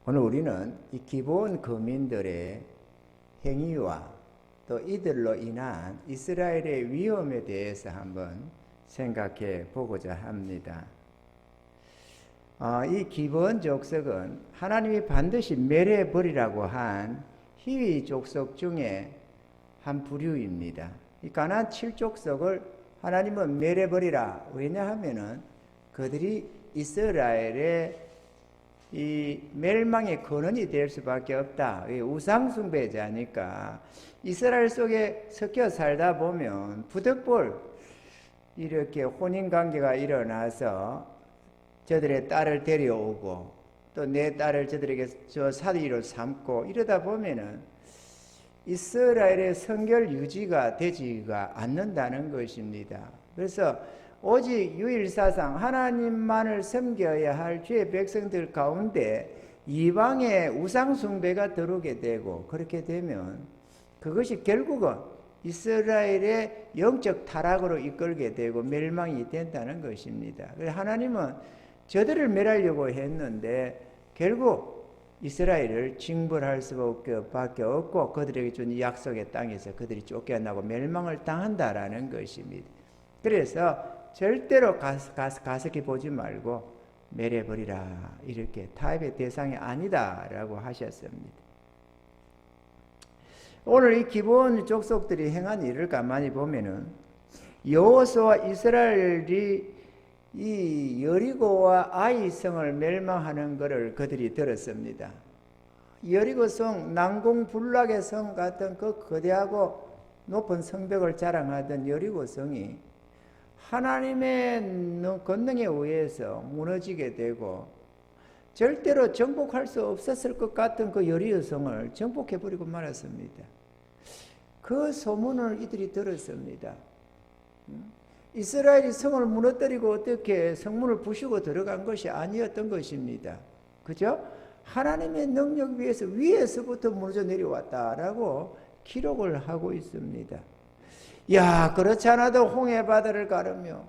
오늘 우리는 이 기브온 거민들의 행위와 또 이들로 인한 이스라엘의 위험에 대해서 한번 생각해 보고자 합니다. 이 기브온 족속은 하나님이 반드시 멸해 버리라고 한 히위 족속 중에 한 부류입니다. 이 가나안 7족속을 하나님은 멸해 버리라. 왜냐하면은 그들이 이스라엘의 이 멸망의 근원이 될 수밖에 없다. 우상 숭배자니까 이스라엘 속에 섞여 살다 보면 부득불 이렇게 혼인 관계가 일어나서 저들의 딸을 데려오고 또 내 딸을 저들에게 저 사위로 삼고 이러다 보면은 이스라엘의 성결 유지가 되지가 않는다는 것입니다. 그래서 오직 유일사상 하나님만을 섬겨야 할 주의 백성들 가운데 이방의 우상숭배가 들어오게 되고, 그렇게 되면 그것이 결국은 이스라엘의 영적 타락으로 이끌게 되고 멸망이 된다는 것입니다. 그래서 하나님은 저들을 멸하려고 했는데 결국 이스라엘을 징벌할 수밖에 없고 그들에게 준 약속의 땅에서 그들이 쫓겨나고 멸망을 당한다라는 것입니다. 그래서 절대로 가습히 보지 말고 멸해버리라, 이렇게 타협의 대상이 아니다라고 하셨습니다. 오늘 이 기브온 족속들이 행한 일을 가만히 보면은 여호수아와 이스라엘이 이 여리고와 아이 성을 멸망하는 것을 그들이 들었습니다. 여리고 성, 난공불락의 성 같은 그 거대하고 높은 성벽을 자랑하던 여리고 성이 하나님의 권능에 의해서 무너지게 되고 절대로 정복할 수 없었을 것 같은 그 여리고 성을 정복해버리고 말았습니다. 그 소문을 이들이 들었습니다. 이스라엘이 성을 무너뜨리고 어떻게 성문을 부수고 들어간 것이 아니었던 것입니다. 그죠? 하나님의 능력 위에서부터 무너져 내려왔다라고 기록을 하고 있습니다. 야, 그렇지 않아도 홍해 바다를 가르며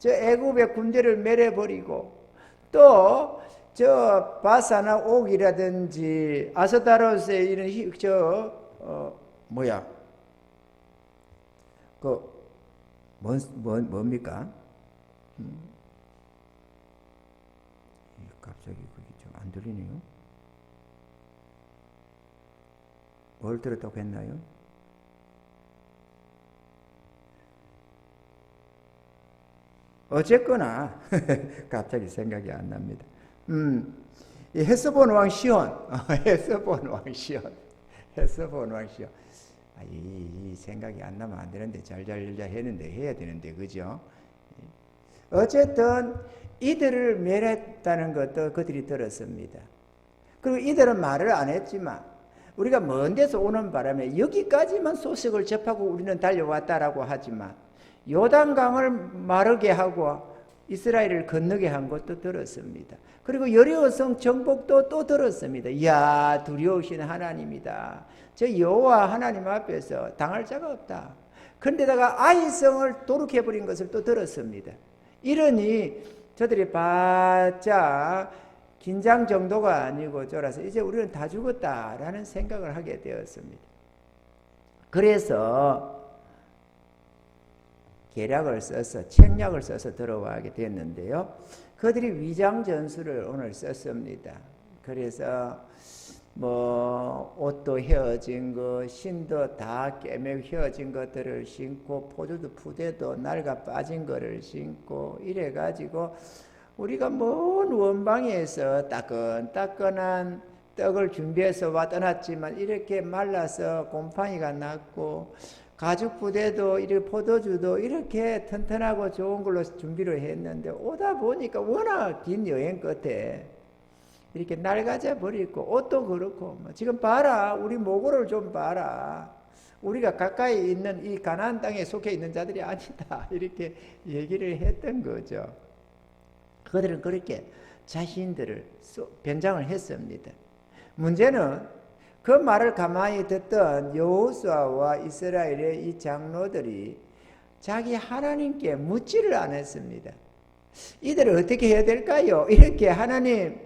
저 애굽의 군대를 멸해버리고 또 저 바사나 옥이라든지 아스타로스의 이런 뭡니까? 갑자기 그게 좀 안 들리네요. 뭘 들었다고 했나요? 어쨌거나 갑자기 생각이 안 납니다. 이 헤스본 왕 시온, 헤스본 왕 시온. 이 생각이 안 나면 안 되는데 잘 했는데 해야 되는데, 그죠? 어쨌든 이들을 멸했다는 것도 그들이 들었습니다. 그리고 이들은 말을 안 했지만 우리가 먼 데서 오는 바람에 여기까지만 소식을 접하고 우리는 달려왔다라고 하지만 요단강을 마르게 하고 이스라엘을 건너게 한 것도 들었습니다. 그리고 여리고성 정복도 또 들었습니다. 이야, 두려우신 하나님이다. 저 여호와 하나님 앞에서 당할 자가 없다. 그런데다가 아이성을 도륙해버린 것을 또 들었습니다. 이러니 저들이 바짝 긴장 정도가 아니고 쫄아서 이제 우리는 다 죽었다라는 생각을 하게 되었습니다. 그래서 계략을 써서 책략을 써서 들어가게 됐는데요. 그들이 위장 전술을 오늘 썼습니다. 그래서 옷도 헤어진 거, 신도 다 깨매고 헤어진 것들을 신고 포도도 푸대도 낡아 빠진 거를 신고 이래가지고 우리가 먼 원방에서 따끈따끈한 떡을 준비해서 떠났지만 이렇게 말라서 곰팡이가 났고 가죽 부대도 이렇게 포도주도 이렇게 튼튼하고 좋은 걸로 준비를 했는데 오다 보니까 워낙 긴 여행 끝에 이렇게 낡아져 버리고 옷도 그렇고 지금 봐라, 우리 모고를 좀 봐라, 우리가 가까이 있는 이 가나안 땅에 속해 있는 자들이 아니다, 이렇게 얘기를 했던 거죠. 그들은 그렇게 자신들을 변장을 했습니다. 문제는 그 말을 가만히 듣던 여호수아와 이스라엘의 이 장로들이 자기 하나님께 묻지를 않았습니다. 이들을 어떻게 해야 될까요? 이렇게 하나님,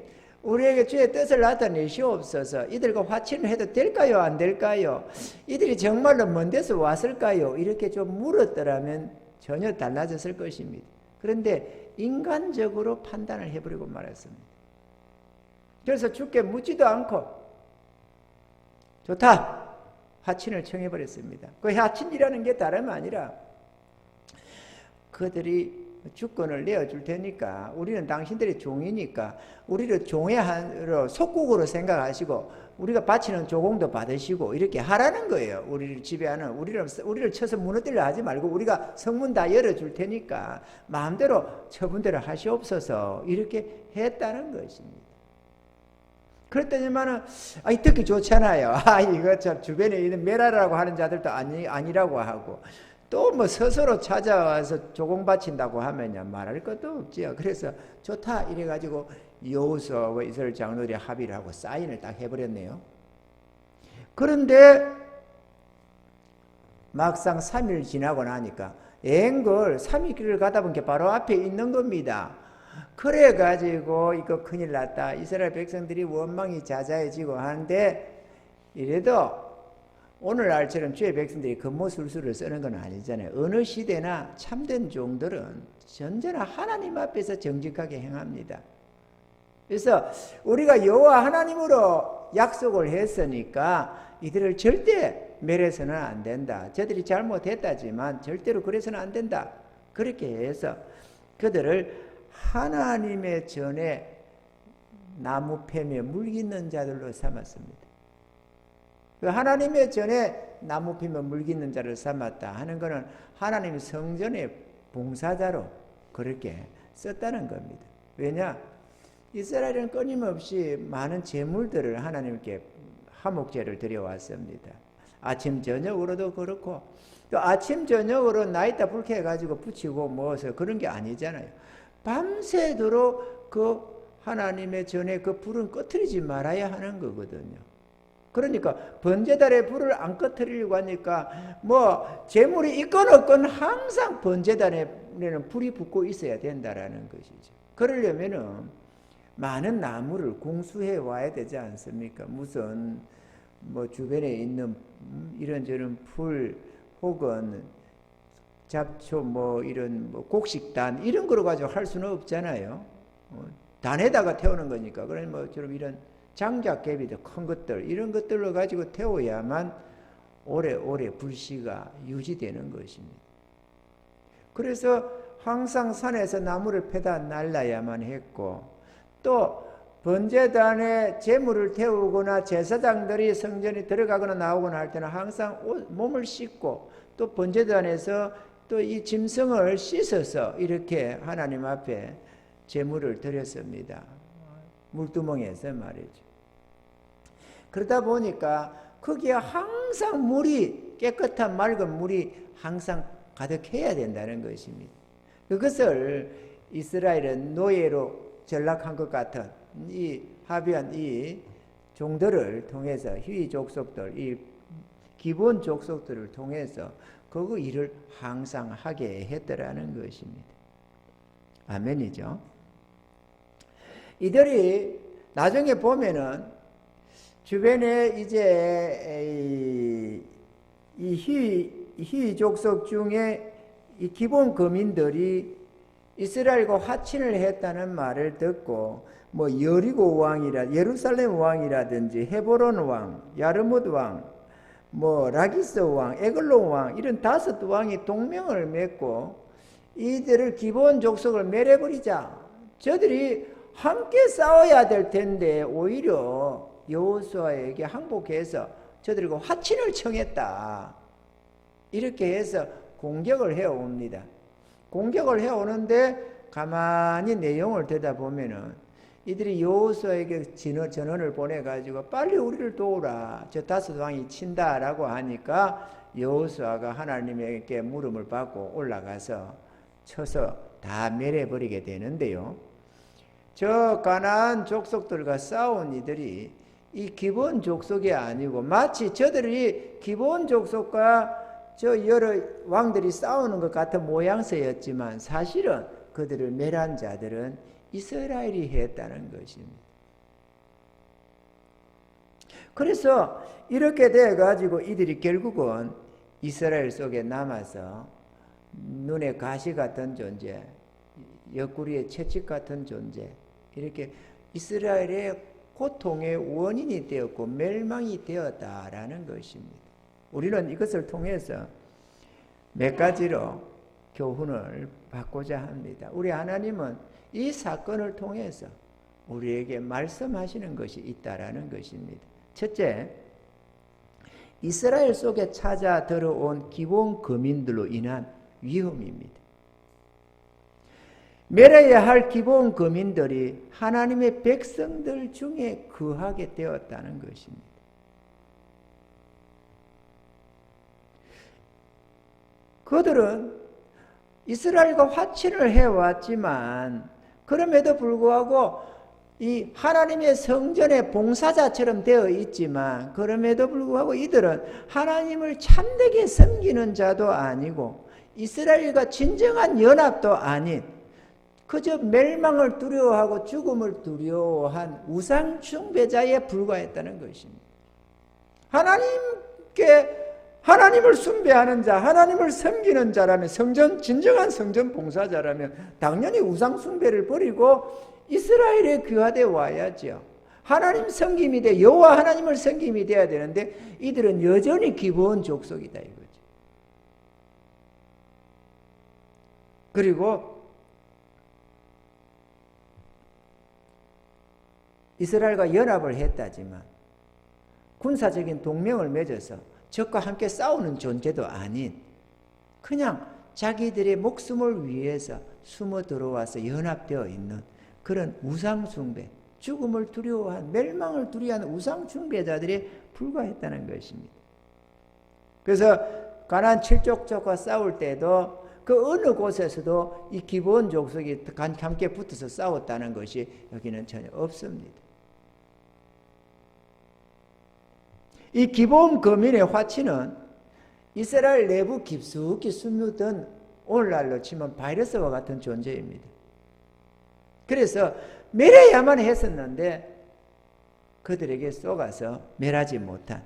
우리에게 주의 뜻을 나타내시옵소서. 이들과 화친을 해도 될까요? 안 될까요? 이들이 정말로 먼 데서 왔을까요? 이렇게 좀 물었더라면 전혀 달라졌을 것입니다. 그런데 인간적으로 판단을 해버리고 말았습니다. 그래서 주께 묻지도 않고 좋다, 화친을 청해버렸습니다. 그 화친이라는 게 다름 아니라 그들이 주권을 내어줄 테니까 우리는 당신들의 종이니까 우리를 종의 한으로 속국으로 생각하시고 우리가 바치는 조공도 받으시고 이렇게 하라는 거예요. 우리를 지배하는 우리를 쳐서 무너뜨리려 하지 말고 우리가 성문 다 열어줄 테니까 마음대로 처분대로 하시옵소서 이렇게 했다는 것입니다. 그랬더니만은 듣기 좋잖아요. 이거 참 주변에 있는 메라라고 하는 자들도 아니라고 하고 또 뭐 스스로 찾아와서 조공 바친다고 하면야 말할 것도 없지요. 그래서 좋다 이래가지고 여호수아와 이스라엘 장로들이 합의를 하고 사인을 딱 해버렸네요. 그런데 막상 3일 지나고 나니까 앵걸 3일길을 가다 보니까 바로 앞에 있는 겁니다. 그래가지고 이거 큰일 났다. 이스라엘 백성들이 원망이 자자해지고 하는데 이래도 오늘날처럼 주의 백성들이 금모술수를 쓰는 건 아니잖아요. 어느 시대나 참된 종들은 언제나 하나님 앞에서 정직하게 행합니다. 그래서 우리가 여호와 하나님으로 약속을 했으니까 이들을 절대 멸해서는 안 된다. 저들이 잘못했다지만 절대로 그래서는 안 된다. 그렇게 해서 그들을 하나님의 전에 나무 팹에 물깃는 자들로 삼았습니다. 하나님의 전에 나무 피며 물깃는 자를 삼았다 하는 것은 하나님의 성전의 봉사자로 그렇게 썼다는 겁니다. 왜냐? 이스라엘은 끊임없이 많은 제물들을 하나님께 화목제를 드려왔습니다. 아침 저녁으로도 그렇고 또 아침 저녁으로 나이다 불쾌 해가지고 붙이고 모아서 그런 게 아니잖아요. 밤새도록 그 하나님의 전에 그 불은 꺼트리지 말아야 하는 거거든요. 그러니까 번제단에 불을 안 꺼트리려고 하니까 뭐 재물이 있건 없건 항상 번제단에는 불이 붙고 있어야 된다라는 것이죠. 그러려면은 많은 나무를 공수해 와야 되지 않습니까? 무슨 뭐 주변에 있는 이런저런 풀 혹은 잡초 뭐 이런 뭐 곡식단 이런 거로 가지고 할 수는 없잖아요. 단에다가 태우는 거니까. 그러니 뭐처럼 이런 장작개비들 큰 것들 이런 것들로 가지고 태워야만 오래오래 불씨가 유지되는 것입니다. 그래서 항상 산에서 나무를 패다 날라야만 했고 또 번제단에 제물을 태우거나 제사장들이 성전에 들어가거나 나오거나 할 때는 항상 몸을 씻고 또 번제단에서 또 이 짐승을 씻어서 이렇게 하나님 앞에 제물을 드렸습니다. 물두멍에서 말이죠. 그러다 보니까 거기에 항상 물이 깨끗한 맑은 물이 항상 가득해야 된다는 것입니다. 그것을 이스라엘은 노예로 전락한 것 같은 이 합의한 이 종들을 통해서 희위 족속들 이 기본 족속들을 통해서 그 일을 항상 하게 했더라는 것입니다. 아멘이죠. 이들이 나중에 보면은 주변에 이제 이 희위 족속 중에 이 기본 거민들이 이스라엘과 화친을 했다는 말을 듣고 뭐 여리고 왕이라 예루살렘 왕이라든지 헤브론 왕, 야르뭇 왕, 뭐 라기스 왕, 에글론 왕 이런 5 왕이 동맹을 맺고 이들을 기본 족속을 멸해버리자. 저들이 함께 싸워야 될 텐데 오히려 여호수아에게 항복해서 저들과 화친을 청했다. 이렇게 해서 공격을 해옵니다. 공격을 해오는데 가만히 내용을 들여다보면은 이들이 여호수아에게 전원을 보내가지고 빨리 우리를 도우라. 저 5 왕이 친다라고 하니까 여호수아가 하나님에게 물음을 받고 올라가서 쳐서 다 멸해버리게 되는데요. 저 가나안 족속들과 싸운 이들이 이 기본 족속이 아니고 마치 저들이 기본 족속과 저 여러 왕들이 싸우는 것 같은 모양새였지만 사실은 그들을 멸한 자들은 이스라엘이 했다는 것입니다. 그래서 이렇게 돼가지고 이들이 결국은 이스라엘 속에 남아서 눈에 가시 같은 존재, 옆구리에 채찍 같은 존재, 이렇게 이스라엘의 고통의 원인이 되었고 멸망이 되었다라는 것입니다. 우리는 이것을 통해서 몇 가지로 교훈을 받고자 합니다. 우리 하나님은 이 사건을 통해서 우리에게 말씀하시는 것이 있다라는 것입니다. 첫째, 이스라엘 속에 찾아 들어온 기본 거민들로 인한 위험입니다. 멸해야 할 기본 거민들이 하나님의 백성들 중에 거하게 되었다는 것입니다. 그들은 이스라엘과 화친을 해왔지만 그럼에도 불구하고 이 하나님의 성전의 봉사자처럼 되어 있지만 그럼에도 불구하고 이들은 하나님을 참되게 섬기는 자도 아니고 이스라엘과 진정한 연합도 아닌 그저 멸망을 두려워하고 죽음을 두려워한 우상 숭배자에 불과했다는 것입니다. 하나님을 숭배하는 자, 하나님을 섬기는 자라면 진정한 성전 봉사자라면 당연히 우상 숭배를 버리고 이스라엘에 귀화되어 와야죠. 하나님 섬김이 돼 여호와 하나님을 섬김이 돼야 되는데 이들은 여전히 기본 족속이다 이거죠. 그리고 이스라엘과 연합을 했다지만 군사적인 동맹을 맺어서 적과 함께 싸우는 존재도 아닌 그냥 자기들의 목숨을 위해서 숨어 들어와서 연합되어 있는 그런 우상숭배, 죽음을 두려워한 멸망을 두려워하는 우상숭배자들이 불과했다는 것입니다. 그래서 가나안 7족족과 싸울 때도 그 어느 곳에서도 이 기본 족속이 함께 붙어서 싸웠다는 것이 여기는 전혀 없습니다. 이 기본 거민의 화치는 이스라엘 내부 깊숙이 숨어든 오늘날로 치면 바이러스와 같은 존재입니다. 그래서 멸해야만 했었는데 그들에게 쏘가서 멸하지 못한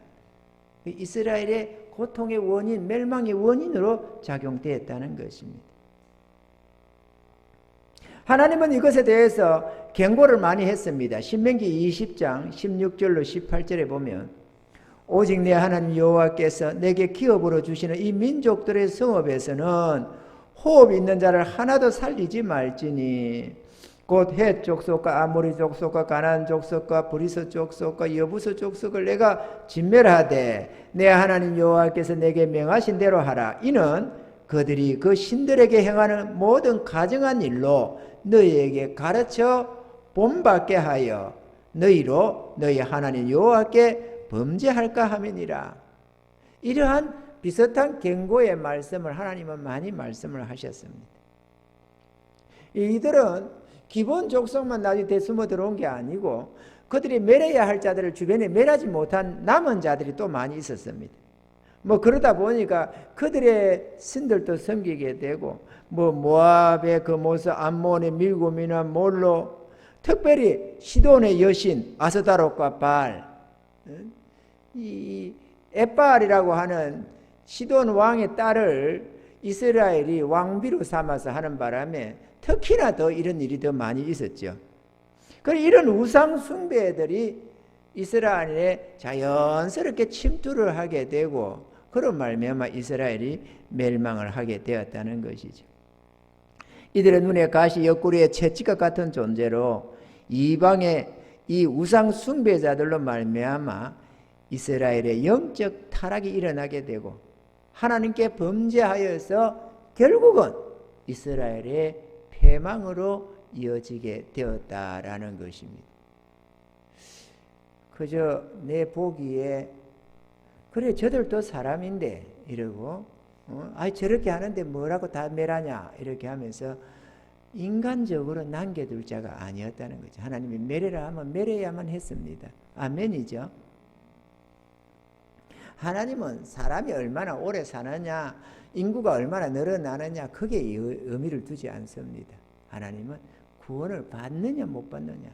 이스라엘의 고통의 원인, 멸망의 원인으로 작용되었다는 것입니다. 하나님은 이것에 대해서 경고를 많이 했습니다. 신명기 20장 16절로 18절에 보면 오직 내 하나님 여호와께서 내게 기업으로 주시는 이 민족들의 성읍에서는 호흡 있는 자를 하나도 살리지 말지니 곧 헷 족속과 아모리 족속과 가나안 족속과 브리스 족속과 여부스 족속을 내가 진멸하되 내 하나님 여호와께서 내게 명하신 대로 하라. 이는 그들이 그 신들에게 행하는 모든 가증한 일로 너희에게 가르쳐 본받게 하여 너희로 너희 하나님 여호와께 범죄할까 함이니라. 이러한 비슷한 경고의 말씀을 하나님은 많이 말씀을 하셨습니다. 이들은 기본 족속만 나중에 되숨어 들어온 게 아니고 그들이 멸해야 할 자들을 주변에 멸하지 못한 남은 자들이 또 많이 있었습니다. 그러다 보니까 그들의 신들도 섬기게 되고 모압의 그 모습, 암몬의 밀곰이나 몰로, 특별히 시돈의 여신 아스다롯과 바알, 이 에바알이라고 하는 시돈 왕의 딸을 이스라엘이 왕비로 삼아서 하는 바람에 특히나 더 이런 일이 더 많이 있었죠. 그리고 이런 우상 숭배들이 이스라엘에 자연스럽게 침투를 하게 되고 그런 말미암아 이스라엘이 멸망을 하게 되었다는 것이죠. 이들의 눈에 가시, 옆구리에 채찍과 같은 존재로 이방의 이 우상 숭배자들로 말미암아 이스라엘의 영적 타락이 일어나게 되고 하나님께 범죄하여서 결국은 이스라엘의 패망으로 이어지게 되었다라는 것입니다. 그저 내 보기에 그래 저들도 사람인데 이러고 저렇게 하는데 뭐라고 다 멸하냐 이렇게 하면서 인간적으로 남겨둘 자가 아니었다는 거죠. 하나님이 멸해라 하면 멸해야만 했습니다. 아멘이죠. 하나님은 사람이 얼마나 오래 사느냐, 인구가 얼마나 늘어나느냐 그게 의미를 두지 않습니다. 하나님은 구원을 받느냐 못 받느냐,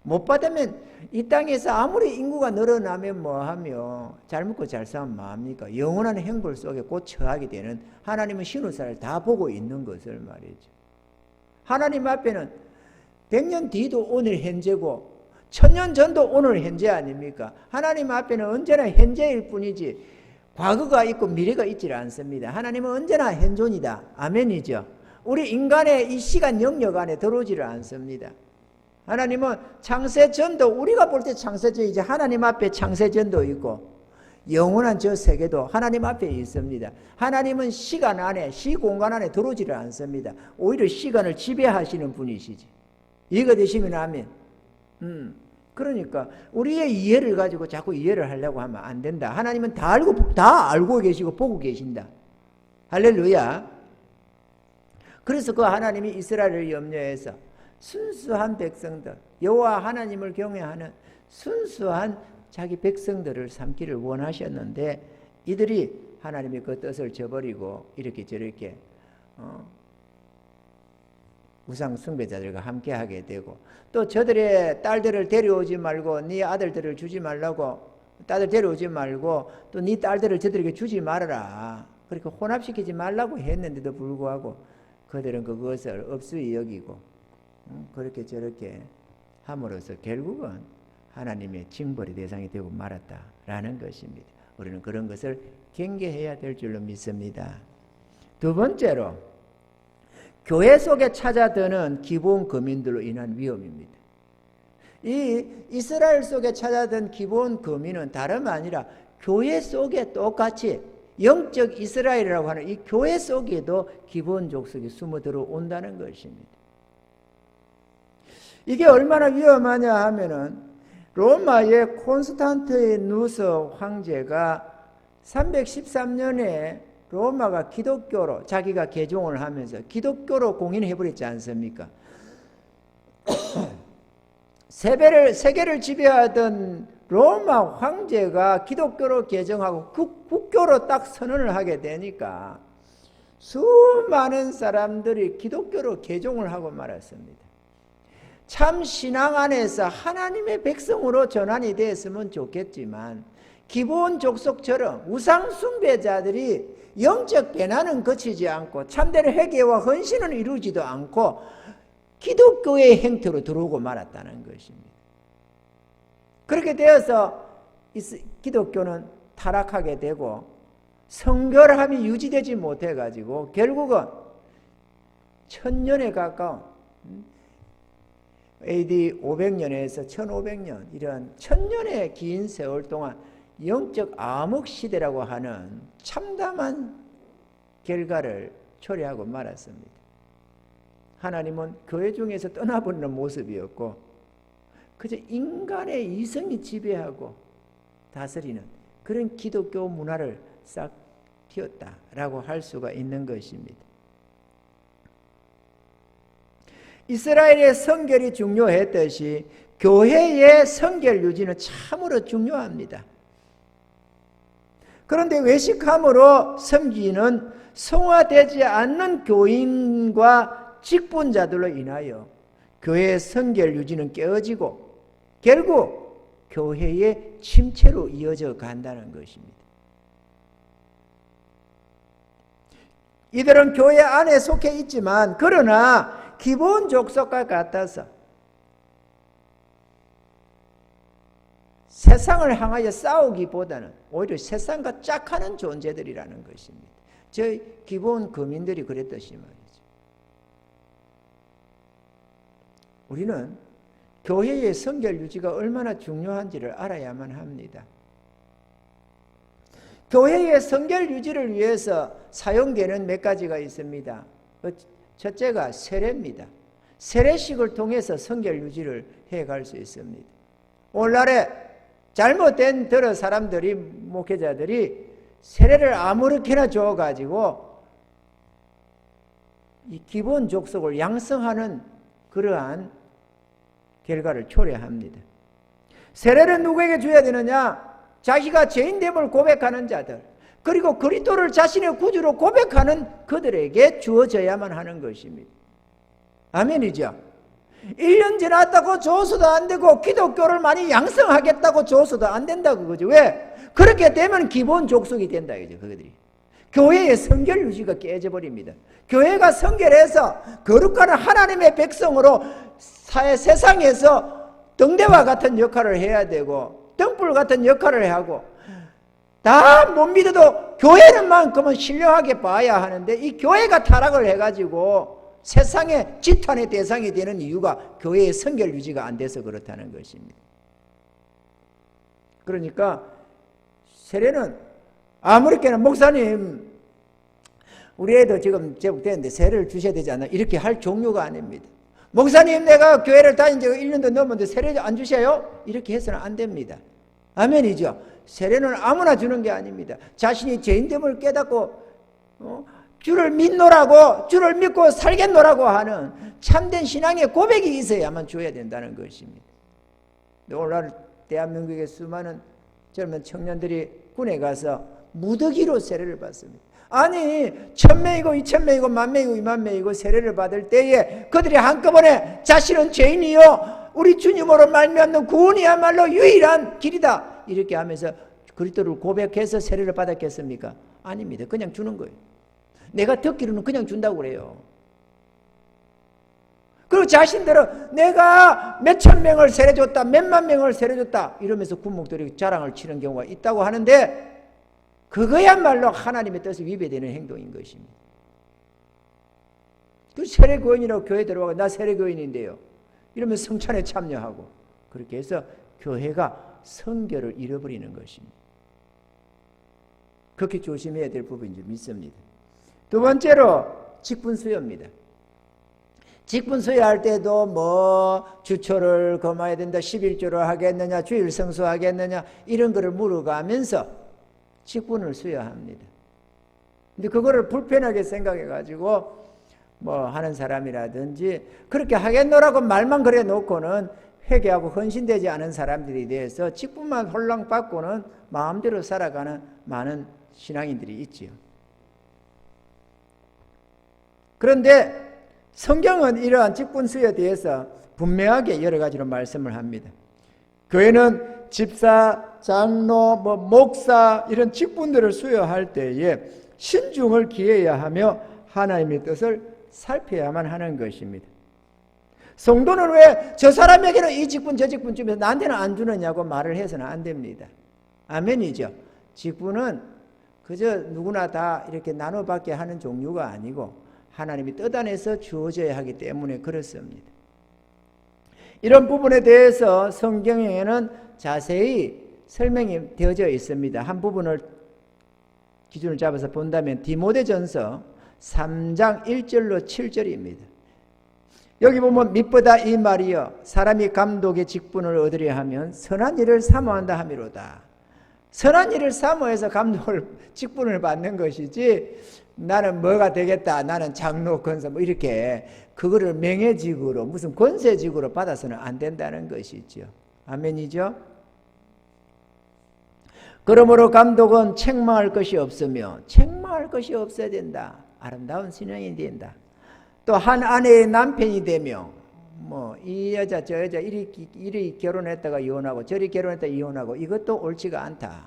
못 받으면 이 땅에서 아무리 인구가 늘어나면 뭐하며 잘 먹고 잘 살면 뭐합니까? 영원한 행복 속에 곧 처하게 되는 하나님은 신우사를 다 보고 있는 것을 말이죠. 하나님 앞에는 100년 뒤도 오늘 현재고 1000년 전도 오늘 현재 아닙니까? 하나님 앞에는 언제나 현재일 뿐이지 과거가 있고 미래가 있지 않습니다. 하나님은 언제나 현존이다. 아멘이죠. 우리 인간의 이 시간 영역 안에 들어오지를 않습니다. 하나님은 창세전도 우리가 볼 때 창세전 이제 하나님 앞에 창세전도 있고 영원한 저 세계도 하나님 앞에 있습니다. 하나님은 시간 안에 시공간 안에 들어오지를 않습니다. 오히려 시간을 지배하시는 분이시지. 이해가 되시면 아멘. 그러니까 우리의 이해를 가지고 자꾸 이해를 하려고 하면 안 된다. 하나님은 다 알고 계시고 보고 계신다. 할렐루야. 그래서 그 하나님이 이스라엘을 염려해서 순수한 백성들, 여호와 하나님을 경외하는 순수한 자기 백성들을 삼기를 원하셨는데 이들이 하나님의 그 뜻을 저버리고 이렇게 저렇게 우상 숭배자들과 함께하게 되고 또 저들의 딸들을 데려오지 말고 네 아들들을 주지 말라고 딸들 데려오지 말고 또 네 딸들을 저들에게 주지 말아라. 그렇게 혼합시키지 말라고 했는데도 불구하고 그들은 그것을 업수히 여기고 그렇게 저렇게 함으로써 결국은 하나님의 징벌의 대상이 되고 말았다라는 것입니다. 우리는 그런 것을 경계해야 될 줄로 믿습니다. 두 번째로 교회 속에 찾아드는 기본 거민들로 인한 위험입니다. 이 이스라엘 속에 찾아든 기본 거민은 다름 아니라 교회 속에 똑같이 영적 이스라엘이라고 하는 이 교회 속에도 기본 족속이 숨어 들어온다는 것입니다. 이게 얼마나 위험하냐 하면은 로마의 콘스탄티누스 황제가 313년에 로마가 기독교로 자기가 개종을 하면서 기독교로 공인해버렸지 않습니까? 세계를 지배하던 로마 황제가 기독교로 개종하고 국교로 딱 선언을 하게 되니까 수많은 사람들이 기독교로 개종을 하고 말았습니다. 참 신앙 안에서 하나님의 백성으로 전환이 됐으면 좋겠지만 기본 족속처럼 우상 숭배자들이 영적 배난은 거치지 않고 참된 회개와 헌신은 이루지도 않고 기독교의 행태로 들어오고 말았다는 것입니다. 그렇게 되어서 기독교는 타락하게 되고 성결함이 유지되지 못해가지고 결국은 1000년에 가까운 AD 500년에서 1500년 이런 1000년의 긴 세월 동안 영적 암흑 시대라고 하는 참담한 결과를 초래하고 말았습니다. 하나님은 교회 중에서 떠나버리는 모습이었고 그저 인간의 이성이 지배하고 다스리는 그런 기독교 문화를 싹 틔웠다라고 할 수가 있는 것입니다. 이스라엘의 성결이 중요했듯이 교회의 성결 유지는 참으로 중요합니다. 그런데 외식함으로 섬기는 성화되지 않는 교인과 직분자들로 인하여 교회의 성결 유지는 깨어지고 결국 교회의 침체로 이어져 간다는 것입니다. 이들은 교회 안에 속해 있지만 그러나 기본 족속과 같아서 세상을 향하여 싸우기보다는 오히려 세상과 짝하는 존재들이라는 것입니다. 저희 기본 거민들이 그랬듯이 말이죠. 우리는 교회의 성결 유지가 얼마나 중요한지를 알아야만 합니다. 교회의 성결 유지를 위해서 사용되는 몇 가지가 있습니다. 첫째가 세례입니다. 세례식을 통해서 성결 유지를 해갈 수 있습니다. 오늘날에 잘못된 사람들이 목회자들이 세례를 아무렇게나 줘가지고 이 기본 족속을 양성하는 그러한 결과를 초래합니다. 세례를 누구에게 줘야 되느냐? 자기가 죄인됨을 고백하는 자들 그리고 그리스도를 자신의 구주로 고백하는 그들에게 주어져야만 하는 것입니다. 아멘이죠. 1년 지났다고 줘서도 안 되고 기독교를 많이 양성하겠다고 줘서도 안 된다 그거죠. 왜? 그렇게 되면 기본 족속이 된다 이거죠. 그들이 교회의 성결 유지가 깨져버립니다. 교회가 성결해서 거룩한 하나님의 백성으로 세상에서 등대와 같은 역할을 해야 되고 등불 같은 역할을 하고 다 못 믿어도 교회는만큼은 신령하게 봐야 하는데 이 교회가 타락을 해가지고 세상의 지탄의 대상이 되는 이유가 교회의 성결 유지가 안 돼서 그렇다는 것입니다. 그러니까 세례는 아무렇게나 목사님 우리 애도 지금 제복되는데 세례를 주셔야 되지 않나 이렇게 할 종류가 아닙니다. 목사님 내가 교회를 다닌 지가 1년도 넘었는데 세례 안 주셔요? 이렇게 해서는 안 됩니다. 아멘이죠. 세례는 아무나 주는 게 아닙니다. 자신이 죄인됨을 깨닫고 주를 믿노라고 주를 믿고 살겠노라고 하는 참된 신앙의 고백이 있어야만 줘야 된다는 것입니다. 오늘날 대한민국의 수많은 젊은 청년들이 군에 가서 무더기로 세례를 받습니다. 아니 1000명이고 2000명이고 10,000명이고 20,000명이고 세례를 받을 때에 그들이 한꺼번에 자신은 죄인이요 우리 주님으로 말미암는 구원이야말로 유일한 길이다 이렇게 하면서 그리스도를 고백해서 세례를 받았겠습니까? 아닙니다. 그냥 주는 거예요. 내가 듣기로는 그냥 준다고 그래요. 그리고 자신들은 내가 몇천 명을 세례줬다 몇만 명을 세례줬다 이러면서 군목들이 자랑을 치는 경우가 있다고 하는데 그거야말로 하나님의 뜻에 위배되는 행동인 것입니다. 그 세례교인이라고 교회 들어가고 나 세례교인인데요 이러면서 성찬에 참여하고 그렇게 해서 교회가 성결을 잃어버리는 것입니다. 그렇게 조심해야 될 부분인 줄 믿습니다. 두 번째로 직분수여입니다. 직분수여할 때도 뭐 주초를 검해야 된다 11조를 하겠느냐 주일 성수하겠느냐 이런 거를 물어가면서 직분을 수여합니다. 근데 그거를 불편하게 생각해 가지고 뭐 하는 사람이라든지 그렇게 하겠노라고 말만 그래 놓고는 회개하고 헌신되지 않은 사람들에 대해서 직분만 홀랑 받고는 마음대로 살아가는 많은 신앙인들이 있지요. 그런데 성경은 이러한 직분 수여에 대해서 분명하게 여러 가지로 말씀을 합니다. 교회는 집사, 장로, 목사 이런 직분들을 수여할 때에 신중을 기해야 하며 하나님의 뜻을 살펴야만 하는 것입니다. 성도는 왜 저 사람에게는 이 직분 저 직분 주면서 나한테는 안 주느냐고 말을 해서는 안 됩니다. 아멘이죠. 직분은 그저 누구나 다 이렇게 나눠받게 하는 종류가 아니고 하나님이 뜻 안에서 주어져야 하기 때문에 그렇습니다. 이런 부분에 대해서 성경에는 자세히 설명이 되어져 있습니다. 한 부분을 기준을 잡아서 본다면 디모데전서 3장 1절로 7절입니다. 여기 보면 mit보다 이 말이여 사람이 감독의 직분을 얻으려 하면 선한 일을 사모한다 함이로다. 선한 일을 사모해서 감독을 직분을 받는 것이지 나는 뭐가 되겠다 나는 장로 권사 뭐 이렇게 그거를 명예직으로 무슨 권세직으로 받아서는 안 된다는 것이죠. 아멘이죠. 그러므로 감독은 책망할 것이 없으며 책망할 것이 없어야 된다. 아름다운 신앙이 된다. 또 한 아내의 남편이 되며 뭐 이 여자 저 여자 이리 결혼했다가 이혼하고 저리 결혼했다가 이혼하고 이것도 옳지가 않다.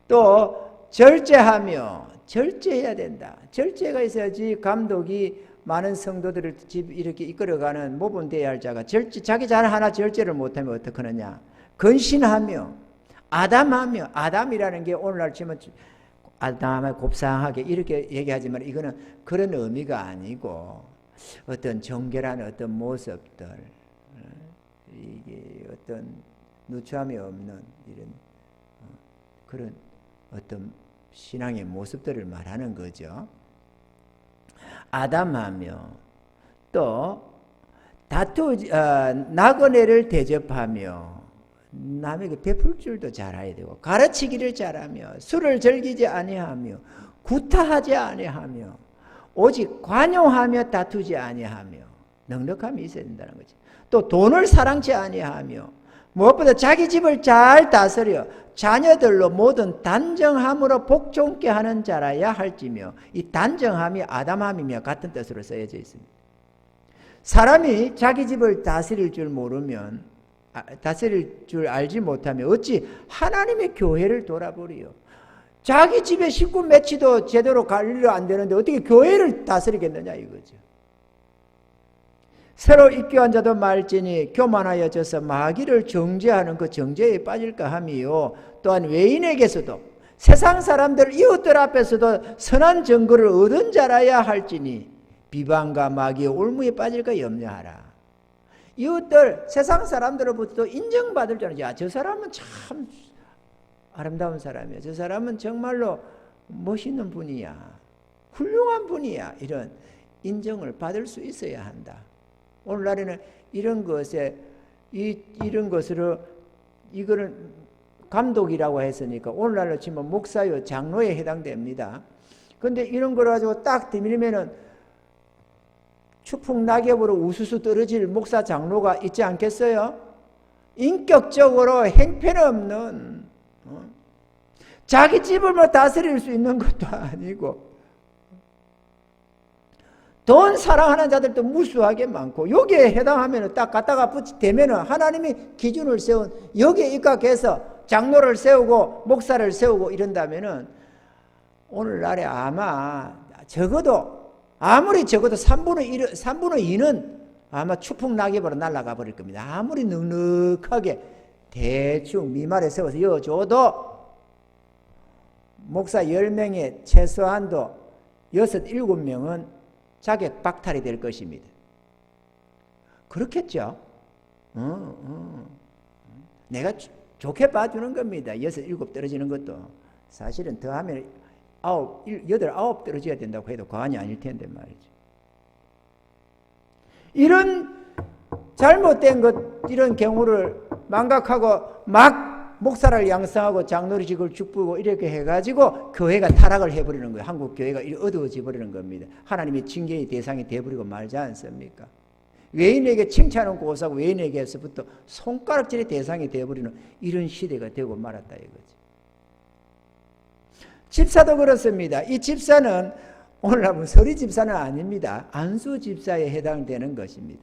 또 절제하며 절제해야 된다. 절제가 있어야지 감독이 많은 성도들을 이렇게 이끌어가는 모범되어야 할 자가 자기 잘 하나 절제를 못하면 어떡하느냐. 근신하며 아담하며 아담이라는 게 오늘날 치면 아담을 곱상하게 이렇게 얘기하지만 이거는 그런 의미가 아니고 어떤 정결한 어떤 모습들 이게 어떤 누추함이 없는 이런 그런 어떤 신앙의 모습들을 말하는 거죠. 아담하며 또 나그네를 대접하며 남에게 베풀 줄도 잘해야 되고 가르치기를 잘하며 술을 즐기지 아니하며 구타하지 아니하며 오직 관용하며 다투지 아니하며 넉넉함이 있어야 된다는 거죠. 또 돈을 사랑치 아니하며 무엇보다 자기 집을 잘 다스려 자녀들로 모든 단정함으로 복종케 하는 자라야 할지며 이 단정함이 아담함이며 같은 뜻으로 쓰여져 있습니다. 사람이 자기 집을 다스릴 줄 모르면, 다스릴 줄 알지 못하면 어찌 하나님의 교회를 돌아보리요. 자기 집에 식구 매치도 제대로 관리가 안 되는데 어떻게 교회를 다스리겠느냐 이거죠. 새로 입교한 자도 말지니 교만하여져서 마귀를 정죄하는 그 정죄에 빠질까 함이요. 또한 외인에게서도 세상 사람들 이웃들 앞에서도 선한 증거를 얻은 자라야 할지니 비방과 마귀의 올무에 빠질까 염려하라. 이웃들 세상 사람들로부터 인정받을 줄 알지. 야, 저 사람은 참 아름다운 사람이야. 저 사람은 정말로 멋있는 분이야. 훌륭한 분이야. 이런 인정을 받을 수 있어야 한다. 오늘날에는 이런 것에 이런 것으로 이거는 감독이라고 했으니까 오늘날로 치면 목사요 장로에 해당됩니다. 그런데 이런 걸 가지고 딱 들이면은 추풍 낙엽으로 우수수 떨어질 목사 장로가 있지 않겠어요? 인격적으로 행편없는 자기 집을 뭐 다스릴 수 있는 것도 아니고 돈 사랑하는 자들도 무수하게 많고 여기에 해당하면 딱 갖다가 대면은 하나님이 기준을 세운 여기에 입각해서 장로를 세우고 목사를 세우고 이런다면은 오늘날에 아마 아무리 적어도 3분의 2는 아마 추풍 낙엽으로 날아가 버릴 겁니다. 아무리 넉넉하게 대충 미말에 세워서 여줘도 목사 10명에 최소한도 6, 7명은 자격 박탈이 될 것입니다. 그렇겠죠? 내가 좋게 봐주는 겁니다. 6, 7 떨어지는 것도. 사실은 더하면 8, 9 떨어져야 된다고 해도 과언이 아닐 텐데 말이죠. 이런 잘못된 이런 경우를 망각하고 막 목사를 양성하고 장로직을 축복하고 이렇게 해가지고 교회가 타락을 해버리는 거예요. 한국 교회가 어두워져 버리는 겁니다. 하나님의 징계의 대상이 돼버리고 말지 않습니까? 외인에게 칭찬은 고사고 외인에게서부터 손가락질의 대상이 돼버리는 이런 시대가 되고 말았다 이거죠. 집사도 그렇습니다. 이 집사는 오늘날 서리 집사는 아닙니다. 안수 집사에 해당되는 것입니다.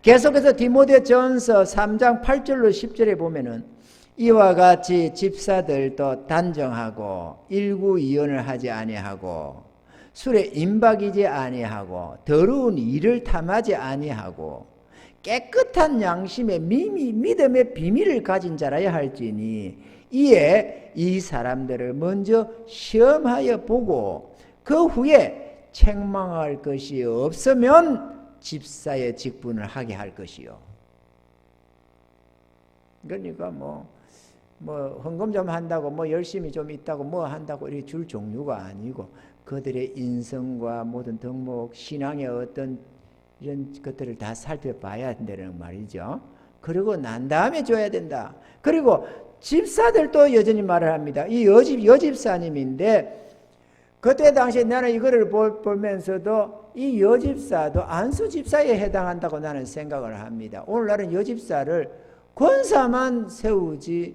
계속해서 디모데전서 3장 8절로 10절에 보면은 이와 같이 집사들도 단정하고 일구이연을 하지 아니하고 술에 임박이지 아니하고 더러운 일을 탐하지 아니하고 깨끗한 양심에 믿음의 비밀을 가진 자라야 할지니 이에 이 사람들을 먼저 시험하여 보고 그 후에 책망할 것이 없으면 집사의 직분을 하게 할 것이요. 그러니까 헌금 좀 한다고 열심히 좀 있다고 한다고 이렇게 줄 종류가 아니고 그들의 인성과 모든 덕목, 신앙의 어떤 이런 것들을 다 살펴봐야 된다는 말이죠. 그리고 난 다음에 줘야 된다. 그리고 집사들도 여전히 말을 합니다. 이 여집사님인데 그때 당시에 나는 이거를 보면서도 이 여집사도 안수집사에 해당한다고 나는 생각을 합니다. 오늘날은 여집사를 권사만 세우지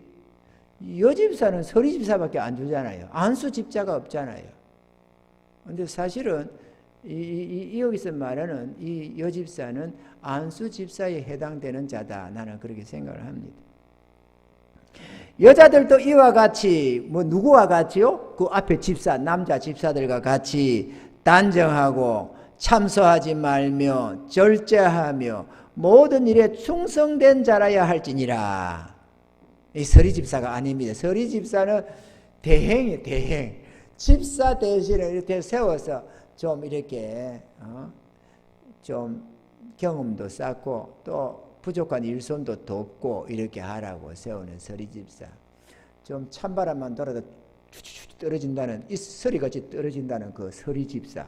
여집사는 서리집사밖에 안 주잖아요. 안수집사가 없잖아요. 그런데 사실은 여기서 말하는 이 여집사는 안수집사에 해당되는 자다. 나는 그렇게 생각을 합니다. 여자들도 이와 같이 누구와 같이요? 그 앞에 집사, 남자 집사들과 같이 단정하고 참소하지 말며 절제하며 모든 일에 충성된 자라야 할지니라. 이 서리 집사가 아닙니다. 서리 집사는 대행. 집사 대신에 이렇게 세워서 좀 이렇게 좀 경험도 쌓고 또 부족한 일손도 돕고 이렇게 하라고 세우는 서리집사. 좀 찬바람만 돌아도 추추추 떨어진다는 이 서리같이 떨어진다는 그 서리집사.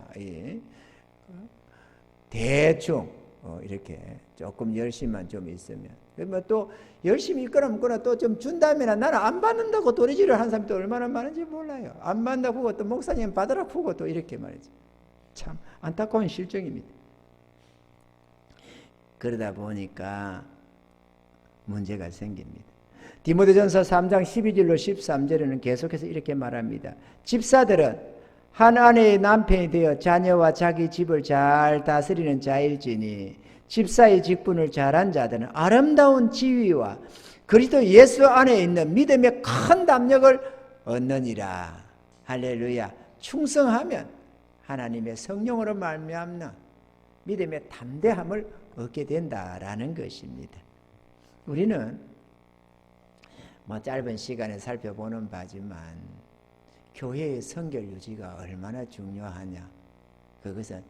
대충 이렇게 조금 열심만 좀 있으면 또 열심히 있거나 또 좀 준다면 나는 안 받는다고 도리지를 한 사람이 또 얼마나 많은지 몰라요. 안 받는다고 또 목사님 받으라 푸고 또 이렇게 말이죠. 참 안타까운 실정입니다. 그러다 보니까 문제가 생깁니다. 디모데전서 3장 12절로 13절에는 계속해서 이렇게 말합니다. 집사들은 한 아내의 남편이 되어 자녀와 자기 집을 잘 다스리는 자일지니 집사의 직분을 잘한 자들은 아름다운 지위와 그리스도 예수 안에 있는 믿음의 큰 담력을 얻느니라. 할렐루야. 충성하면 하나님의 성령으로 말미암는 믿음의 담대함을 얻게 된다라는 것입니다. 우리는 짧은 시간에 살펴보는 바지만 교회의 성결 유지가 얼마나 중요하냐. 그것은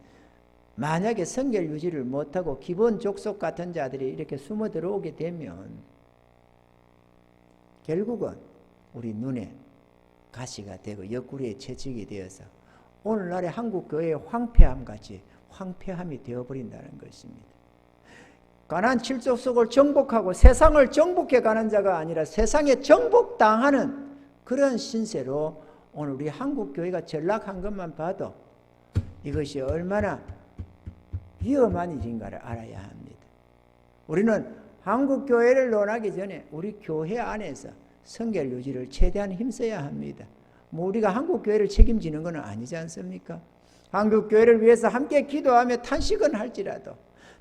만약에 성결 유지를 못하고 기본 족속 같은 자들이 이렇게 숨어 들어오게 되면 결국은 우리 눈에 가시가 되고 옆구리에 채찍이 되어서 오늘날의 한국 교회의 황폐함 같이 황폐함이 되어버린다는 것입니다. 가나안 7족속을 정복하고 세상을 정복해 가는 자가 아니라 세상에 정복당하는 그런 신세로 오늘 우리 한국 교회가 전락한 것만 봐도 이것이 얼마나 위험한 일인가를 알아야 합니다. 우리는 한국 교회를 논하기 전에 우리 교회 안에서 성결 유지를 최대한 힘써야 합니다. 우리가 한국 교회를 책임지는 건 아니지 않습니까? 한국 교회를 위해서 함께 기도하며 탄식은 할지라도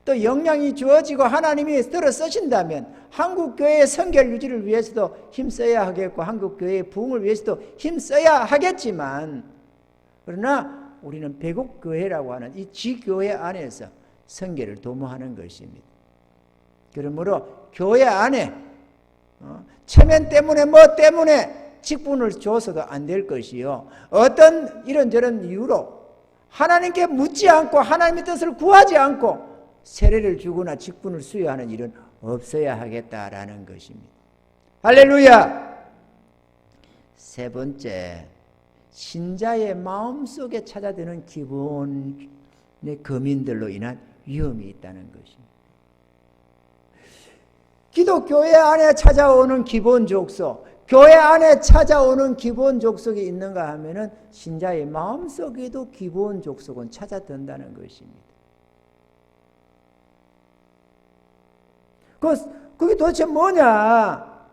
또 영향이 주어지고 하나님이 들어 쓰신다면 한국 교회의 성결 유지를 위해서도 힘써야 하겠고 한국 교회의 부흥을 위해서도 힘써야 하겠지만 그러나 우리는 배국 교회라고 하는 이 지교회 안에서 성결을 도모하는 것입니다. 그러므로 교회 안에 체면 때문에 뭐 때문에 직분을 줘서도 안 될 것이요. 어떤 이런저런 이유로 하나님께 묻지 않고 하나님의 뜻을 구하지 않고 세례를 주거나 직분을 수여하는 일은 없어야 하겠다라는 것입니다. 할렐루야! 세 번째, 신자의 마음속에 찾아드는 기본의 거민들로 인한 위험이 있다는 것입니다. 기독교회 안에 찾아오는 기본 족속, 교회 안에 찾아오는 기본 족속이 있는가 하면은 신자의 마음속에도 기본 족속은 찾아든다는 것입니다. 그게 도대체 뭐냐?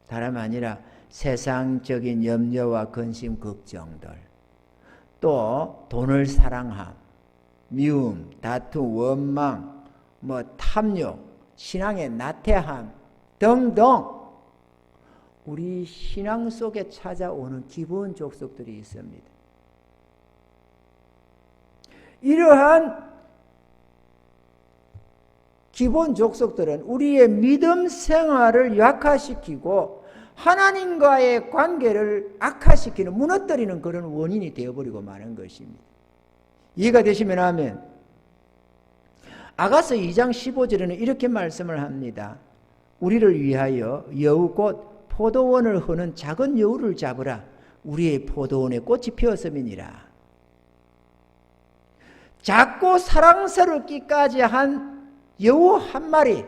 다름 아니라 세상적인 염려와 근심, 걱정들, 또 돈을 사랑함, 미움, 다툼, 원망, 탐욕, 신앙의 나태함 등등 우리 신앙 속에 찾아오는 기본 족속들이 있습니다. 이러한 기본 족속들은 우리의 믿음 생활을 약화시키고 하나님과의 관계를 악화시키는, 무너뜨리는 그런 원인이 되어버리고 마는 것입니다. 이해가 되시면 아멘. 아가서 2장 15절에는 이렇게 말씀을 합니다. 우리를 위하여 여우 곧 포도원을 허는 작은 여우를 잡으라. 우리의 포도원에 꽃이 피었음이니라. 작고 사랑스럽기까지 한 여우 한 마리,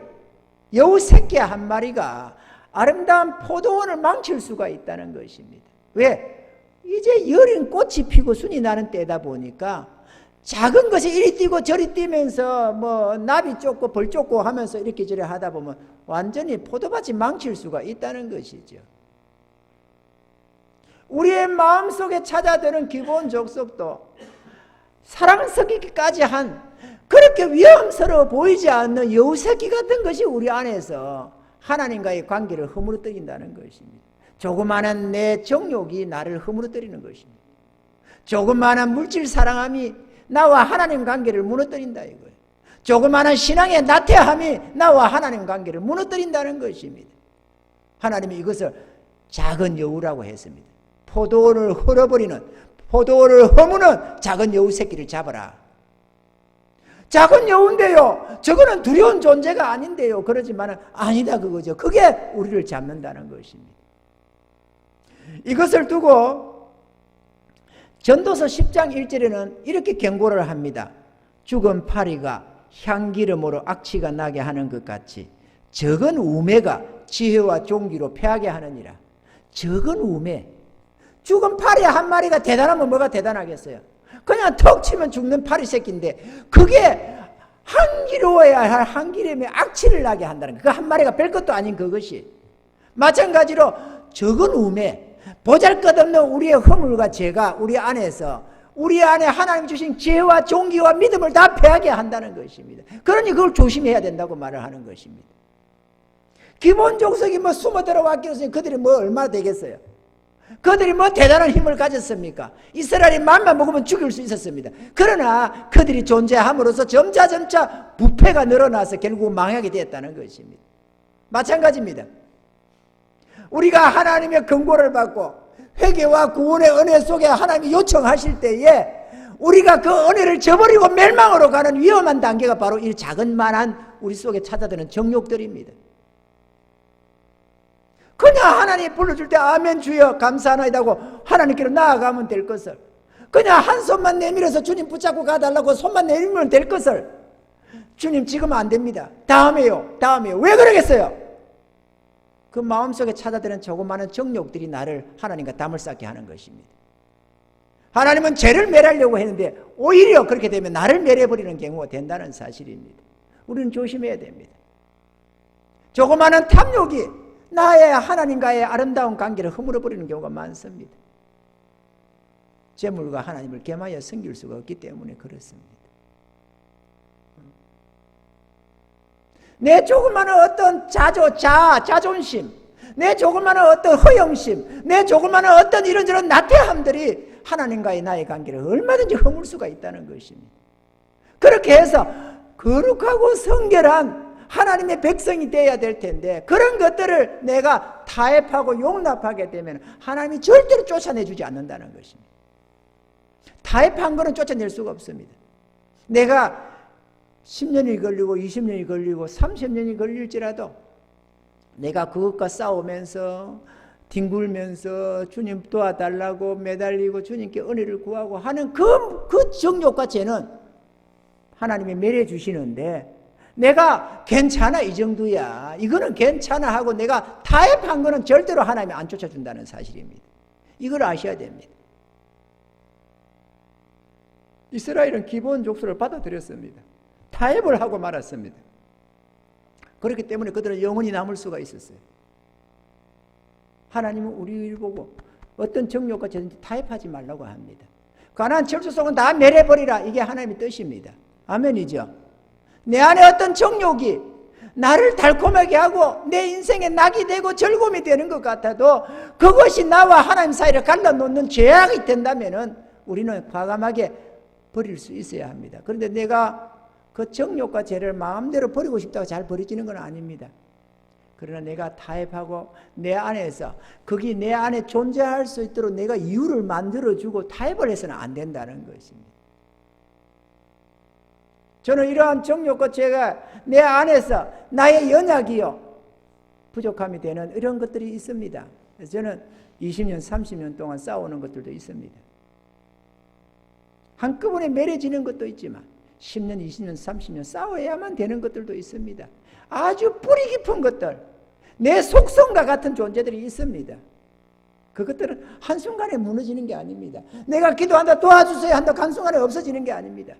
여우 새끼 한 마리가 아름다운 포도원을 망칠 수가 있다는 것입니다. 왜? 이제 여린 꽃이 피고 순이 나는 때다 보니까 작은 것이 이리 뛰고 저리 뛰면서 나비 쫓고 벌 쫓고 하면서 이렇게 저리 하다 보면 완전히 포도밭이 망칠 수가 있다는 것이죠. 우리의 마음속에 찾아드는 기본 족속도 사랑스럽기까지 한 그렇게 위험스러워 보이지 않는 여우새끼 같은 것이 우리 안에서 하나님과의 관계를 허물어뜨린다는 것입니다. 조그마한 내 정욕이 나를 허물어뜨리는 것입니다. 조그마한 물질 사랑함이 나와 하나님 관계를 무너뜨린다 이거예요. 조그마한 신앙의 나태함이 나와 하나님 관계를 무너뜨린다는 것입니다. 하나님이 이것을 작은 여우라고 했습니다. 포도원을 헐어버리는, 포도원을 허무는 작은 여우 새끼를 잡아라. 작은 여우인데요, 저거는 두려운 존재가 아닌데요, 그러지만 아니다 그거죠. 그게 우리를 잡는다는 것입니다. 이것을 두고 전도서 10장 1절에는 이렇게 경고를 합니다. 죽은 파리가 향기름으로 악취가 나게 하는 것 같이 적은 우매가 지혜와 종기로 패하게 하느니라. 적은 우매, 죽은 파리 한 마리가 대단하면 뭐가 대단하겠어요? 그냥 턱 치면 죽는 파리 새끼인데 그게 향기로워야 할 향기름에 악취를 나게 한다는 거예요. 그 한 마리가 별것도 아닌 그것이. 마찬가지로 적은 우매, 보잘것없는 우리의 허물과 죄가 우리 안에서 우리 안에 하나님 주신 지혜와 존귀와 믿음을 다 패하게 한다는 것입니다. 그러니 그걸 조심해야 된다고 말을 하는 것입니다. 기본 족속이 뭐 숨어 들어왔기로서 그들이 뭐 얼마나 되겠어요? 그들이 뭐 대단한 힘을 가졌습니까? 이스라엘이 맘만 먹으면 죽일 수 있었습니다. 그러나 그들이 존재함으로써 점차 부패가 늘어나서 결국 망하게 되었다는 것입니다. 마찬가지입니다. 우리가 하나님의 경고를 받고 회개와 구원의 은혜 속에 하나님이 요청하실 때에 우리가 그 은혜를 저버리고 멸망으로 가는 위험한 단계가 바로 이 작은만한 우리 속에 찾아드는 정욕들입니다. 그냥 하나님 불러줄 때 아멘 주여 감사하나이다고 하나님께로 나아가면 될 것을, 그냥 한 손만 내밀어서 주님 붙잡고 가달라고 손만 내밀면 될 것을, 주님 지금 안 됩니다, 다음에요 왜 그러겠어요? 그 마음속에 찾아드는 조그마한 정욕들이 나를 하나님과 담을 쌓게 하는 것입니다. 하나님은 죄를 멸하려고 했는데 오히려 그렇게 되면 나를 멸해버리는 경우가 된다는 사실입니다. 우리는 조심해야 됩니다. 조그마한 탐욕이 나의 하나님과의 아름다운 관계를 허물어버리는 경우가 많습니다. 재물과 하나님을 겸하여 섬길 수가 없기 때문에 그렇습니다. 내 조그마한 어떤 자존심, 내 조그마한 어떤 허영심, 내 조그마한 어떤 이런저런 나태함들이 하나님과의 나의 관계를 얼마든지 허물 수가 있다는 것입니다. 그렇게 해서 거룩하고 성결한 하나님의 백성이 되어야 될 텐데 그런 것들을 내가 타협하고 용납하게 되면 하나님이 절대로 쫓아내주지 않는다는 것입니다. 타협한 거는 쫓아낼 수가 없습니다. 내가 10년이 걸리고 20년이 걸리고 30년이 걸릴지라도 내가 그것과 싸우면서 뒹굴면서 주님 도와달라고 매달리고 주님께 은혜를 구하고 하는 그 정욕과 죄는 하나님이 멸해 주시는데 내가 괜찮아 이 정도야 이거는 괜찮아 하고 내가 타협한 거는 절대로 하나님이 안 쫓아준다는 사실입니다. 이걸 아셔야 됩니다. 이스라엘은 기본 족속을 받아들였습니다. 타협을 하고 말았습니다. 그렇기 때문에 그들은 영원히 남을 수가 있었어요. 하나님은 우리를 보고 어떤 정욕과 죄든지 타협하지 말라고 합니다. 가나안 철수속은 다 멸해버리라, 이게 하나님의 뜻입니다. 아멘이죠. 내 안에 어떤 정욕이 나를 달콤하게 하고 내 인생의 낙이 되고 즐거움이 되는 것 같아도 그것이 나와 하나님 사이를 갈라놓는 죄악이 된다면 우리는 과감하게 버릴 수 있어야 합니다. 그런데 내가 그 정욕과 죄를 마음대로 버리고 싶다고 잘 버려지는 건 아닙니다. 그러나 내가 타협하고 내 안에서 거기 내 안에 존재할 수 있도록 내가 이유를 만들어주고 타협을 해서는 안 된다는 것입니다. 저는 이러한 정욕과 죄가 내 안에서 나의 연약이요 부족함이 되는 이런 것들이 있습니다. 그래서 저는 20년 30년 동안 싸우는 것들도 있습니다. 한꺼번에 멸해지는 것도 있지만 10년 20년 30년 싸워야만 되는 것들도 있습니다. 아주 뿌리 깊은 것들, 내 속성과 같은 존재들이 있습니다. 그것들은 한순간에 무너지는 게 아닙니다. 내가 기도한다 도와주세요 한다 한순간에 없어지는 게 아닙니다.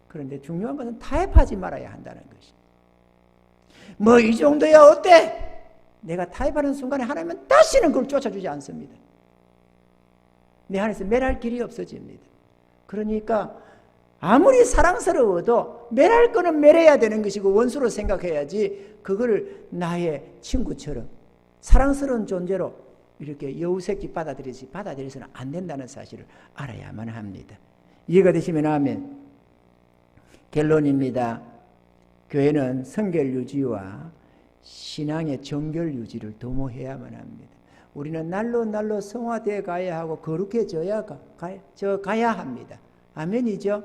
그런데 중요한 것은 타협하지 말아야 한다는 것입니다. 뭐 이 정도야 어때? 내가 타협하는 순간에 하나님은 다시는 그걸 쫓아주지 않습니다. 내 안에서 멸할 길이 없어집니다. 그러니까 아무리 사랑스러워도 멸할 거는 멸해야 되는 것이고 원수로 생각해야지 그걸 나의 친구처럼 사랑스러운 존재로 이렇게 여우새끼 받아들여서는 안 된다는 사실을 알아야만 합니다. 이해가 되시면 아멘. 결론입니다. 교회는 성결 유지와 신앙의 정결 유지를 도모해야만 합니다. 우리는 날로 성화되어 가야 하고 거룩해져야 가야 합니다. 아멘이죠?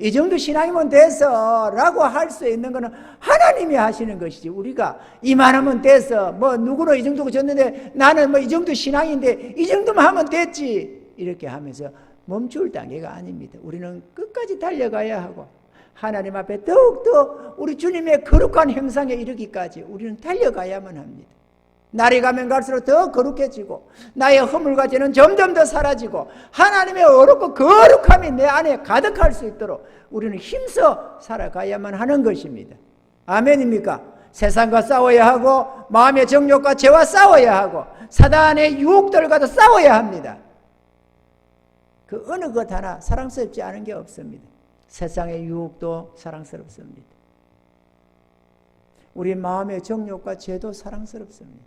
이 정도 신앙이면 돼서 라고 할 수 있는 것은 하나님이 하시는 것이지 우리가 이만하면 돼서 뭐 누구는 이 정도고 졌는데 나는 뭐 이 정도 신앙인데 이 정도만 하면 됐지 이렇게 하면서 멈출 단계가 아닙니다. 우리는 끝까지 달려가야 하고 하나님 앞에 더욱더 우리 주님의 거룩한 형상에 이르기까지 우리는 달려가야만 합니다. 날이 가면 갈수록 더 거룩해지고 나의 허물과 죄는 점점 더 사라지고 하나님의 어렵고 거룩함이 내 안에 가득할 수 있도록 우리는 힘써 살아가야만 하는 것입니다. 아멘입니까? 세상과 싸워야 하고 마음의 정욕과 죄와 싸워야 하고 사단의 유혹들과도 싸워야 합니다. 그 어느 것 하나 사랑스럽지 않은 게 없습니다. 세상의 유혹도 사랑스럽습니다. 우리 마음의 정욕과 죄도 사랑스럽습니다.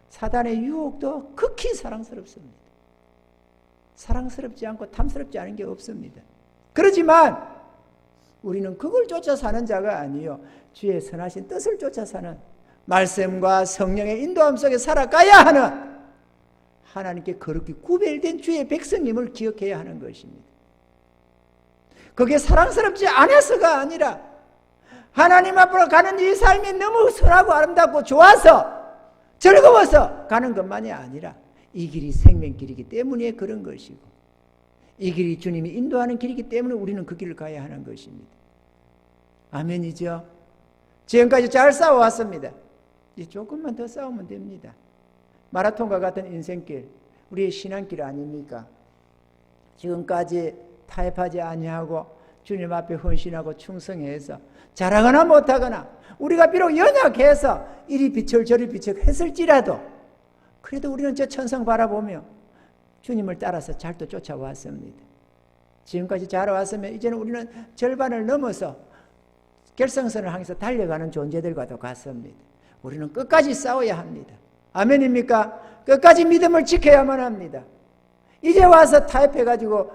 사단의 유혹도 극히 사랑스럽습니다. 사랑스럽지 않고 탐스럽지 않은 게 없습니다. 그렇지만 우리는 그걸 쫓아 사는 자가 아니요 주의 선하신 뜻을 쫓아 사는 말씀과 성령의 인도함 속에 살아가야 하는 하나님께 거룩히 구별된 주의 백성님을 기억해야 하는 것입니다. 그게 사랑스럽지 않아서가 아니라 하나님 앞으로 가는 이 삶이 너무 선하고 아름답고 좋아서 즐거워서 가는 것만이 아니라 이 길이 생명길이기 때문에 그런 것이고 이 길이 주님이 인도하는 길이기 때문에 우리는 그 길을 가야 하는 것입니다. 아멘이죠? 지금까지 잘 싸워왔습니다. 이제 조금만 더 싸우면 됩니다. 마라톤과 같은 인생길, 우리의 신앙길 아닙니까? 지금까지 타협하지 아니하고 주님 앞에 헌신하고 충성해서 잘하거나 못하거나 우리가 비록 연약해서 이리 비철 저리 비철 했을지라도 그래도 우리는 저 천성 바라보며 주님을 따라서 잘 또 쫓아왔습니다. 지금까지 잘 왔으면 이제는 우리는 절반을 넘어서 결승선을 향해서 달려가는 존재들과도 같습니다. 우리는 끝까지 싸워야 합니다. 아멘입니까? 끝까지 믿음을 지켜야만 합니다. 이제 와서 타협해가지고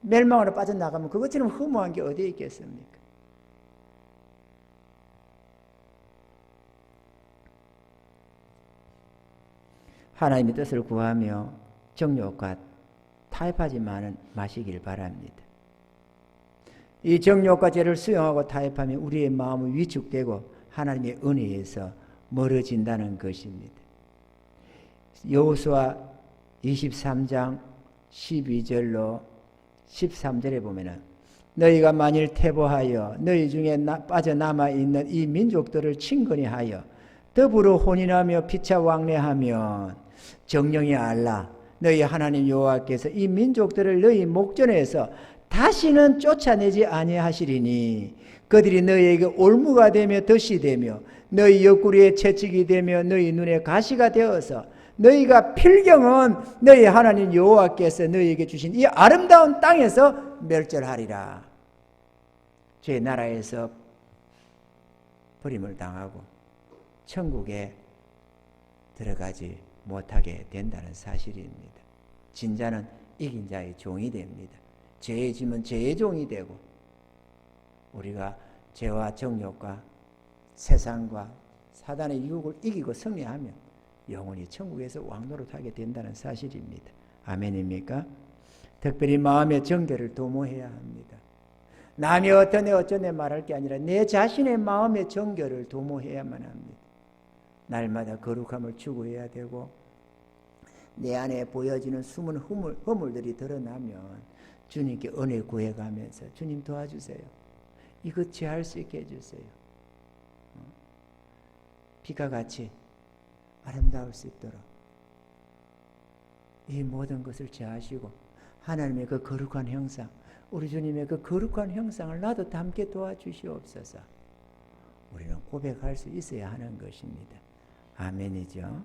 멸망으로 빠져나가면 그것처럼 허무한 게 어디에 있겠습니까? 하나님의 뜻을 구하며 정욕과 타협하지 마시길 바랍니다. 이 정욕과 죄를 수용하고 타협하면 우리의 마음은 위축되고 하나님의 은혜에서 멀어진다는 것입니다. 여호수아 23장 12절로 13절에 보면은 너희가 만일 퇴보하여 너희 중에 빠져남아 있는 이 민족들을 친근히 하여 더불어 혼인하며 피차 왕래하면 정령이 알라 너희 하나님 여호와께서 이 민족들을 너희 목전에서 다시는 쫓아내지 아니하시리니 그들이 너희에게 올무가 되며 덫이 되며 너희 옆구리에 채찍이 되며 너희 눈에 가시가 되어서 너희가 필경은 너희 하나님 여호와께서 너희에게 주신 이 아름다운 땅에서 멸절하리라. 제 나라에서 버림을 당하고 천국에 들어가지 못하게 된다는 사실입니다. 진자는 이긴 자의 종이 됩니다. 죄의 짐은 죄의 종이 되고 우리가 죄와 정욕과 세상과 사단의 유혹을 이기고 승리하면 영원히 천국에서 왕노릇하게 된다는 사실입니다. 아멘입니까? 특별히 마음의 정결을 도모해야 합니다. 남이 어쩌네 말할 게 아니라 내 자신의 마음의 정결을 도모해야만 합니다. 날마다 거룩함을 추구해야 되고 내 안에 보여지는 숨은 허물들이 드러나면 주님께 은혜 구해가면서 주님 도와주세요. 이것 제할 수 있게 해주세요. 비가 같이 아름다울 수 있도록 이 모든 것을 제하시고 하나님의 그 거룩한 형상, 우리 주님의 그 거룩한 형상을 나도 담게 도와주시옵소서. 우리는 고백할 수 있어야 하는 것입니다. 아멘이죠.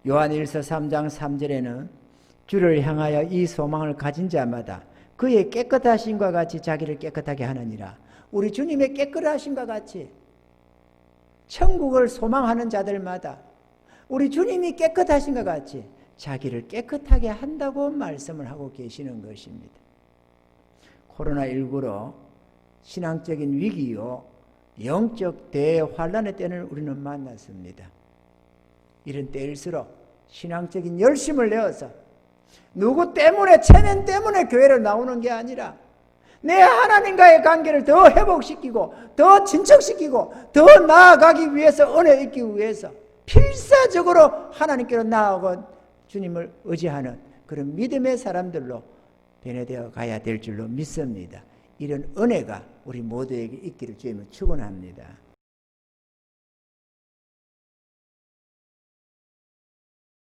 요한일서 3장 3절에는 주를 향하여 이 소망을 가진 자마다 그의 깨끗하심과 같이 자기를 깨끗하게 하느니라. 우리 주님의 깨끗하심과 같이 천국을 소망하는 자들마다 우리 주님이 깨끗하신 것 같이 자기를 깨끗하게 한다고 말씀을 하고 계시는 것입니다. 코로나19로 신앙적인 위기요 영적 대환란의 때를 우리는 만났습니다. 이런 때일수록 신앙적인 열심을 내어서 누구 때문에 체면 때문에 교회를 나오는 게 아니라 내 하나님과의 관계를 더 회복시키고 더 진척시키고 더 나아가기 위해서 은혜 있기 위해서 필사적으로 하나님께로 나아가고 주님을 의지하는 그런 믿음의 사람들로 변해되어 가야 될 줄로 믿습니다. 이런 은혜가 우리 모두에게 있기를 주님은 축원합니다.